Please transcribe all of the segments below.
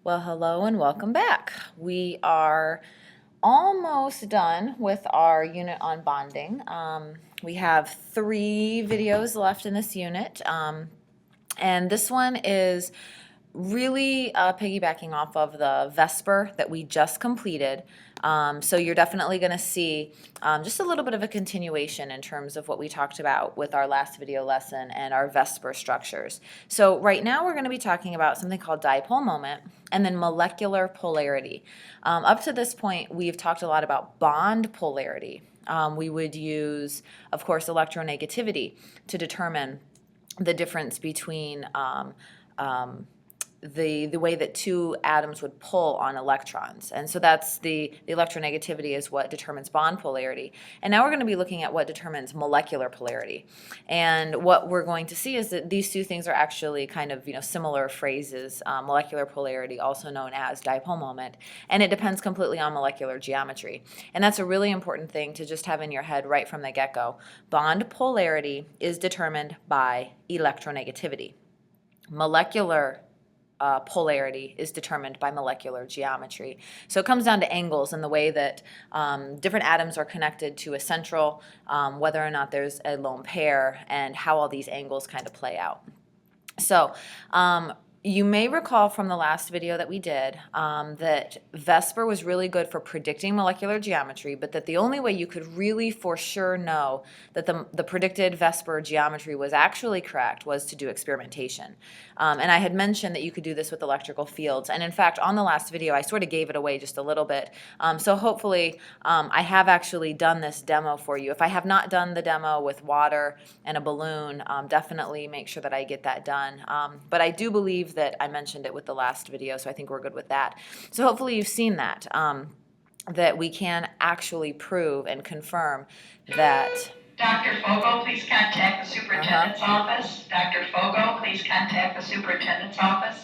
Well, hello and welcome back. We are almost done with our unit on bonding. We have 3 videos left in this unit, and this one is really piggybacking off of the Vesper that we just completed. So you're definitely going to see just a little bit of a continuation in terms of what we talked about with our last video lesson and our Vesper structures. So right now we're going to be talking about something called dipole moment and then molecular polarity. Up to this point, we've talked a lot about bond polarity. We would use, of course, electronegativity to determine the difference between the way that 2 atoms would pull on electrons. And so that's the electronegativity is what determines bond polarity. And now we're going to be looking at what determines molecular polarity. And what we're going to see is that these 2 things are actually kind of similar phrases. Molecular polarity, also known as dipole moment, and it depends completely on molecular geometry. And that's a really important thing to just have in your head right from the get-go. Bond polarity is determined by electronegativity. Molecular polarity is determined by molecular geometry. So it comes down to angles and the way that different atoms are connected to a central, whether or not there's a lone pair, and how all these angles kind of play out. So you may recall from the last video that we did that Vesper was really good for predicting molecular geometry, but that the only way you could really for sure know that the predicted Vesper geometry was actually correct was to do experimentation. And I had mentioned that you could do this with electrical fields. And in fact, on the last video, I sort of gave it away just a little bit. So hopefully I have actually done this demo for you. If I have not done the demo with water and a balloon, definitely make sure that I get that done. But I do believe that I mentioned it with the last video, so I think we're good with that. So hopefully you've seen that, that we can actually prove and confirm that. Dr. Fogo, please contact the superintendent's office. Dr. Fogo, please contact the superintendent's office.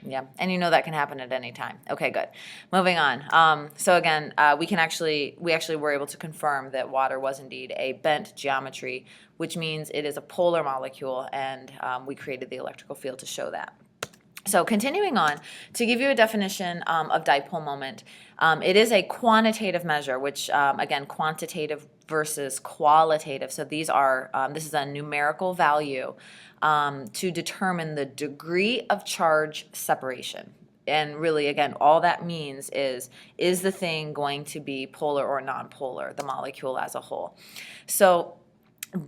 Yeah, and you know that can happen at any time. Okay, good. Moving on. So again, we actually were able to confirm that water was indeed a bent geometry, which means it is a polar molecule, and we created the electrical field to show that. So continuing on, to give you a definition of dipole moment, it is a quantitative measure, which again, quantitative versus qualitative. So these are this is a numerical value to determine the degree of charge separation. And really, again, all that means is the thing going to be polar or nonpolar, the molecule as a whole? So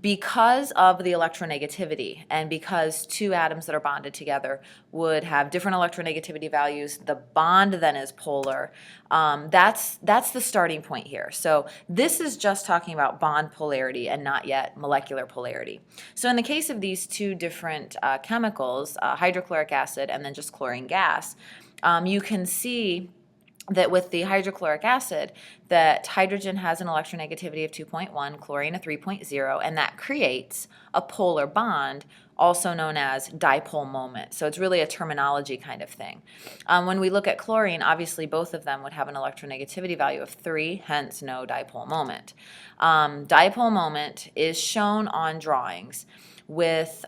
because of the electronegativity and because 2 atoms that are bonded together would have different electronegativity values, the bond then is polar. That's the starting point here. So this is just talking about bond polarity and not yet molecular polarity. So in the case of these 2 different chemicals, hydrochloric acid and then just chlorine gas, you can see that with the hydrochloric acid, that hydrogen has an electronegativity of 2.1, chlorine a 3.0, and that creates a polar bond, also known as dipole moment. So it's really a terminology kind of thing. When we look at chlorine, obviously both of them would have an electronegativity value of 3, hence no dipole moment. Dipole moment is shown on drawings with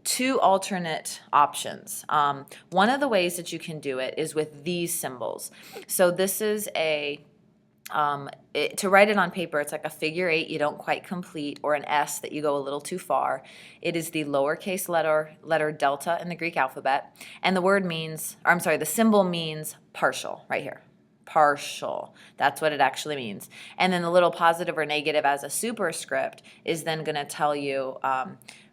2 alternate options. One of the ways that you can do it is with these symbols. So this is to write it on paper, it's like a figure 8 you don't quite complete, or an S that you go a little too far. It is the lowercase letter delta in the Greek alphabet, and the symbol means partial right here. Partial. That's what it actually means. And then the little positive or negative as a superscript is then going to tell you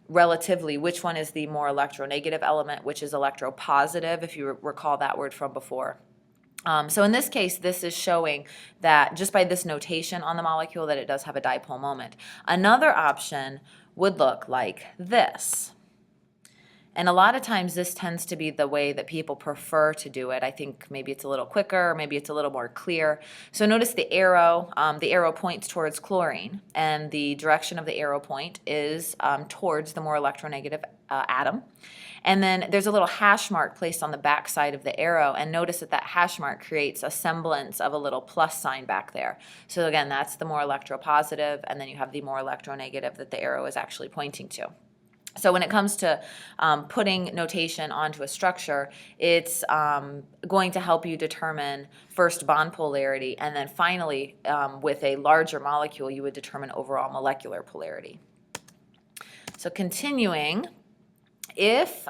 relatively which one is the more electronegative element, which is electropositive, if you recall that word from before. So in this case, this is showing that just by this notation on the molecule that it does have a dipole moment. Another option would look like this. And a lot of times this tends to be the way that people prefer to do it. I think maybe it's a little quicker, or maybe it's a little more clear. So notice the arrow points towards chlorine, and the direction of the arrow point is towards the more electronegative atom. And then there's a little hash mark placed on the back side of the arrow, and notice that hash mark creates a semblance of a little plus sign back there. So again, that's the more electropositive, and then you have the more electronegative that the arrow is actually pointing to. So when it comes to putting notation onto a structure, it's going to help you determine first bond polarity, and then finally, with a larger molecule, you would determine overall molecular polarity. So continuing, if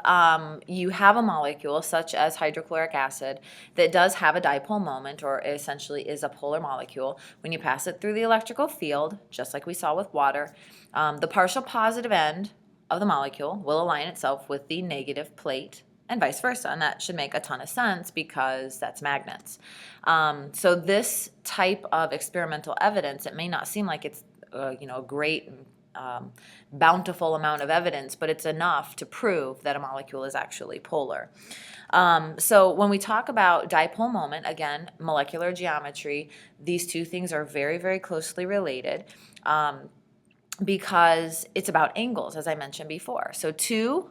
you have a molecule such as hydrochloric acid that does have a dipole moment, or essentially is a polar molecule, when you pass it through the electrical field, just like we saw with water, the partial positive end of the molecule will align itself with the negative plate and vice versa. And that should make a ton of sense because that's magnets. So this type of experimental evidence, it may not seem like it's a great bountiful amount of evidence, but it's enough to prove that a molecule is actually polar. So when we talk about dipole moment, again, molecular geometry, these two things are very, very closely related. Because it's about angles, as I mentioned before. So two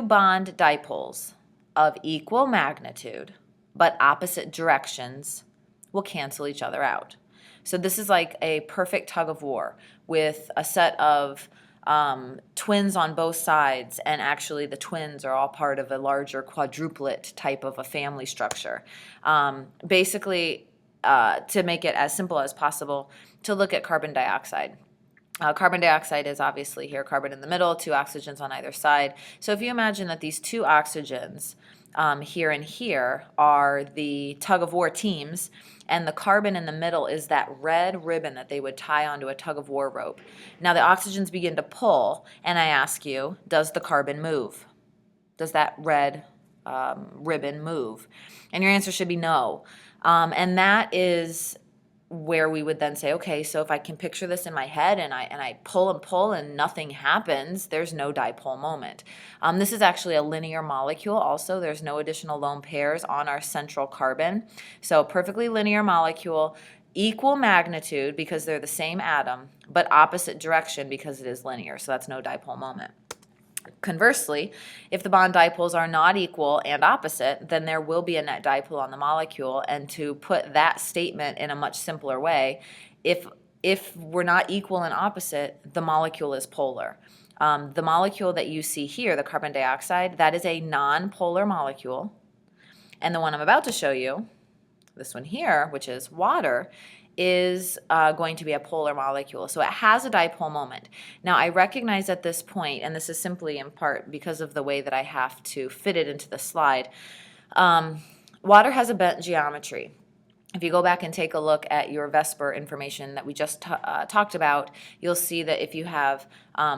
bond dipoles of equal magnitude but opposite directions will cancel each other out. So this is like a perfect tug of war with a set of twins on both sides, and actually the twins are all part of a larger quadruplet type of a family structure. Basically, to make it as simple as possible, to look at carbon dioxide. Carbon dioxide is obviously here, carbon in the middle, two oxygens on either side. So if you imagine that these two oxygens here and here are the tug of war teams, and the carbon in the middle is that red ribbon that they would tie onto a tug of war rope. Now the oxygens begin to pull, and I ask you, does the carbon move? Does that red ribbon move? And your answer should be no. And that is where we would then say, okay, so if I can picture this in my head and I pull and nothing happens, there's no dipole moment. This is actually a linear molecule also. There's no additional lone pairs on our central carbon. So perfectly linear molecule, equal magnitude because they're the same atom, but opposite direction because it is linear. So that's no dipole moment. Conversely, if the bond dipoles are not equal and opposite, then there will be a net dipole on the molecule. And to put that statement in a much simpler way, if we're not equal and opposite, the molecule is polar. The molecule that you see here, the carbon dioxide, that is a non-polar molecule. And the one I'm about to show you, this one here, which is water, is going to be a polar molecule. So it has a dipole moment. Now I recognize at this point, and this is simply in part because of the way that I have to fit it into the slide, water has a bent geometry. If you go back and take a look at your VSEPR information that we just talked about, you'll see that if you have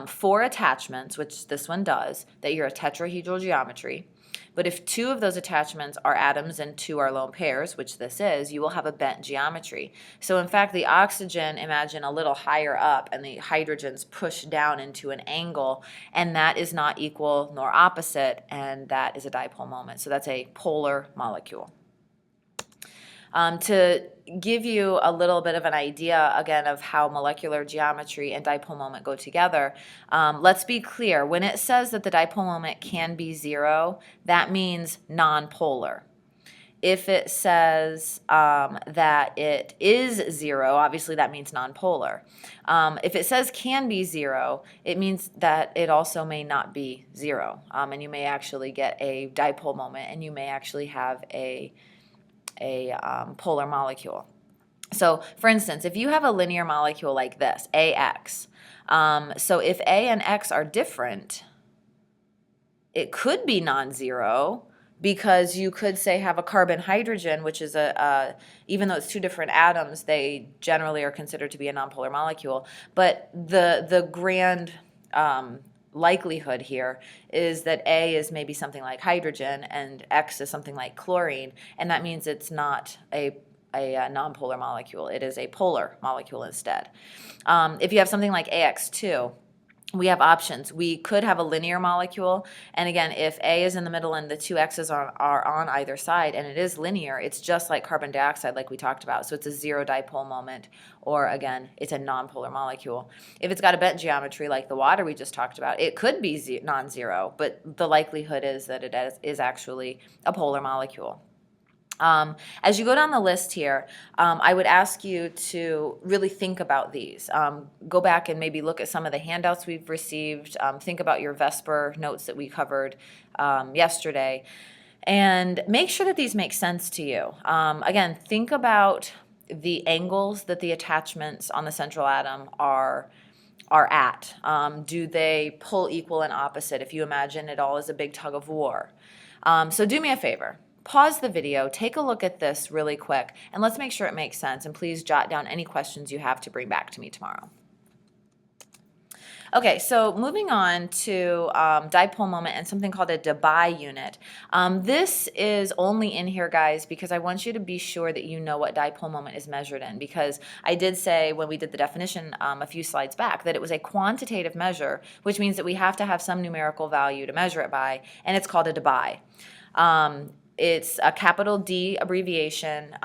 4 attachments, which this one does, that you're a tetrahedral geometry. But if 2 of those attachments are atoms and 2 are lone pairs, which this is, you will have a bent geometry. So in fact, the oxygen, imagine a little higher up, and the hydrogens push down into an angle, and that is not equal nor opposite, and that is a dipole moment. So that's a polar molecule. To give you a little bit of an idea, again, of how molecular geometry and dipole moment go together, let's be clear. When it says that the dipole moment can be 0, that means nonpolar. If it says that it is 0, obviously that means nonpolar. If it says can be 0, it means that it also may not be 0. And you may actually get a dipole moment, and you may actually have a polar molecule. So for instance, if you have a linear molecule like this, AX, so if A and X are different, it could be non-zero, because you could say have a carbon hydrogen, which is even though it's 2 different atoms, they generally are considered to be a nonpolar molecule. But the grand likelihood here is that A is maybe something like hydrogen and X is something like chlorine, and that means it's not a nonpolar molecule. It is a polar molecule instead. If you have something like AX2, we have options. We could have a linear molecule, and again, if A is in the middle and the 2 X's are on either side and it is linear, it's just like carbon dioxide like we talked about. So it's a 0 dipole moment, or again, it's a nonpolar molecule. If it's got a bent geometry like the water we just talked about, it could be non-zero, but the likelihood is that it is actually a polar molecule. As you go down the list here, I would ask you to really think about these. Go back and maybe look at some of the handouts we've received. Think about your Vesper notes that we covered yesterday. And make sure that these make sense to you. Again, think about the angles that the attachments on the central atom are at. Do they pull equal and opposite if you imagine it all as a big tug of war? So do me a favor. Pause the video, take a look at this really quick, and let's make sure it makes sense. And please jot down any questions you have to bring back to me tomorrow. Okay, so moving on to dipole moment and something called a Debye unit. This is only in here, guys, because I want you to be sure that you know what dipole moment is measured in, because I did say when we did the definition a few slides back that it was a quantitative measure, which means that we have to have some numerical value to measure it by, and it's called a Debye. It's a capital D abbreviation.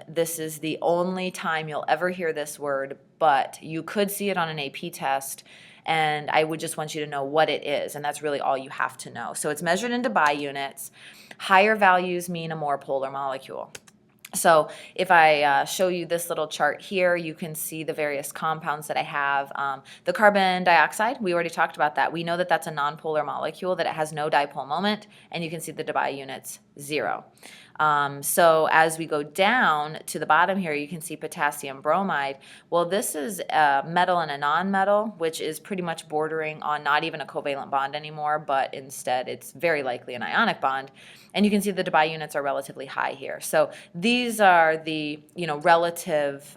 This is the only time you'll ever hear this word, but you could see it on an AP test, and I would just want you to know what it is, and that's really all you have to know. So it's measured in Debye units. Higher values mean a more polar molecule. So if I show you this little chart here, you can see the various compounds that I have. The carbon dioxide, we already talked about that. We know that that's a nonpolar molecule, that it has no dipole moment, and you can see the Debye units 0. So as we go down to the bottom here, you can see potassium bromide. Well, this is a metal and a non-metal, which is pretty much bordering on not even a covalent bond anymore, but instead it's very likely an ionic bond. And you can see the Debye units are relatively high here. So these are the relative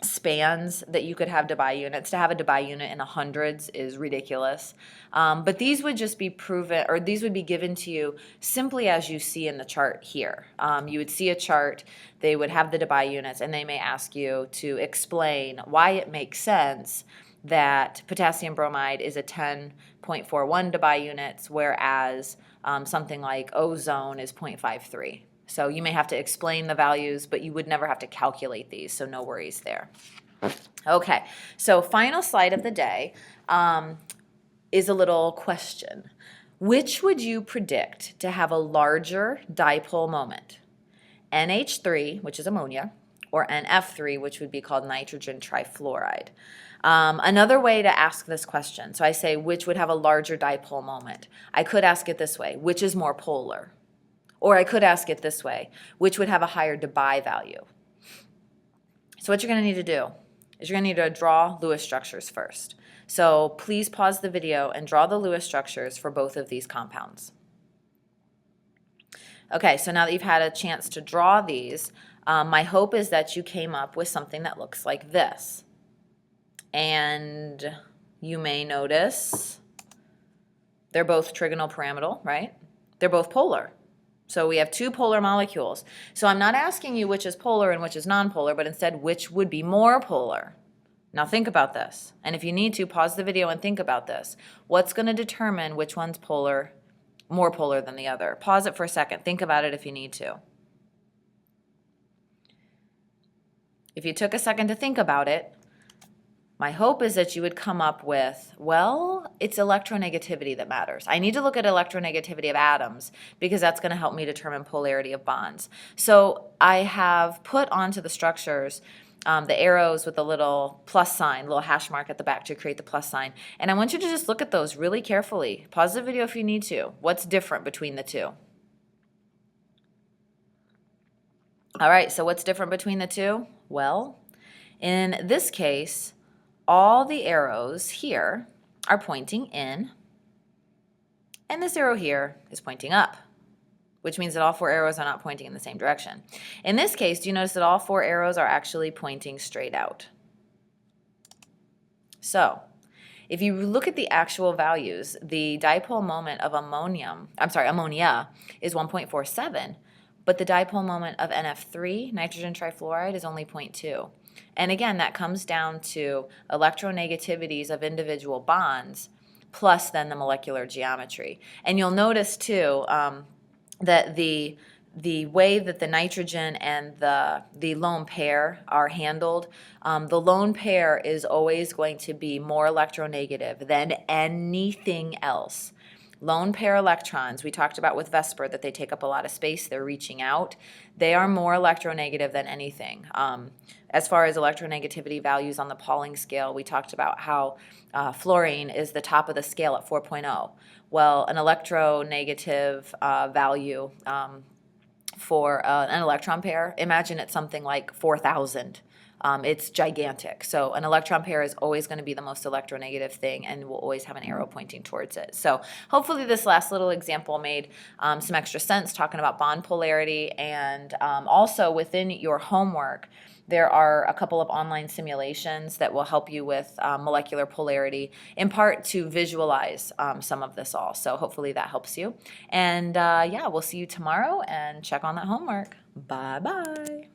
spans that you could have Debye units. To have a Debye unit in the hundreds is ridiculous. But these would just be proven, or these would be given to you simply as you see in the chart here. You would see a chart, they would have the Debye units, and they may ask you to explain why it makes sense that potassium bromide is a 10.41 Debye units, whereas something like ozone is 0.53. So you may have to explain the values, but you would never have to calculate these, so no worries there. Okay, so final slide of the day is a little question. Which would you predict to have a larger dipole moment? NH3, which is ammonia, or NF3, which would be called nitrogen trifluoride. Another way to ask this question, so I say which would have a larger dipole moment. I could ask it this way, which is more polar? Or I could ask it this way, which would have a higher Debye value? So what you're going to need to do is you're going to need to draw Lewis structures first. So please pause the video and draw the Lewis structures for both of these compounds. Okay, so now that you've had a chance to draw these, my hope is that you came up with something that looks like this. And you may notice they're both trigonal pyramidal, right? They're both polar. So we have two polar molecules. So I'm not asking you which is polar and which is nonpolar, but instead which would be more polar. Now think about this. And if you need to, pause the video and think about this. What's going to determine which one's polar, more polar than the other? Pause it for a second. Think about it if you need to. If you took a second to think about it, my hope is that you would come up with, well, it's electronegativity that matters. I need to look at electronegativity of atoms because that's going to help me determine polarity of bonds. So I have put onto the structures the arrows with a little plus sign, little hash mark at the back to create the plus sign. And I want you to just look at those really carefully. Pause the video if you need to. What's different between the two? All right, so what's different between the two? Well, in this case, all the arrows here are pointing in, and this arrow here is pointing up, which means that all four arrows are not pointing in the same direction. In this case, do you notice that all four arrows are actually pointing straight out? So, if you look at the actual values, the dipole moment of ammonia is 1.47, but the dipole moment of NF3, nitrogen trifluoride, is only 0.2. And again, that comes down to electronegativities of individual bonds plus then the molecular geometry. And you'll notice too that the way that the nitrogen and the lone pair are handled, the lone pair is always going to be more electronegative than anything else. Lone pair electrons, we talked about with Vesper that they take up a lot of space, they're reaching out. They are more electronegative than anything. As far as electronegativity values on the Pauling scale, we talked about how fluorine is the top of the scale at 4.0. Well, an electronegative value for an electron pair, imagine it's something like 4,000. It's gigantic. So an electron pair is always going to be the most electronegative thing and will always have an arrow pointing towards it. So hopefully this last little example made some extra sense talking about bond polarity. And also within your homework, there are a couple of online simulations that will help you with molecular polarity, in part to visualize some of this all. So hopefully that helps you. And yeah, we'll see you tomorrow and check on that homework. Bye-bye.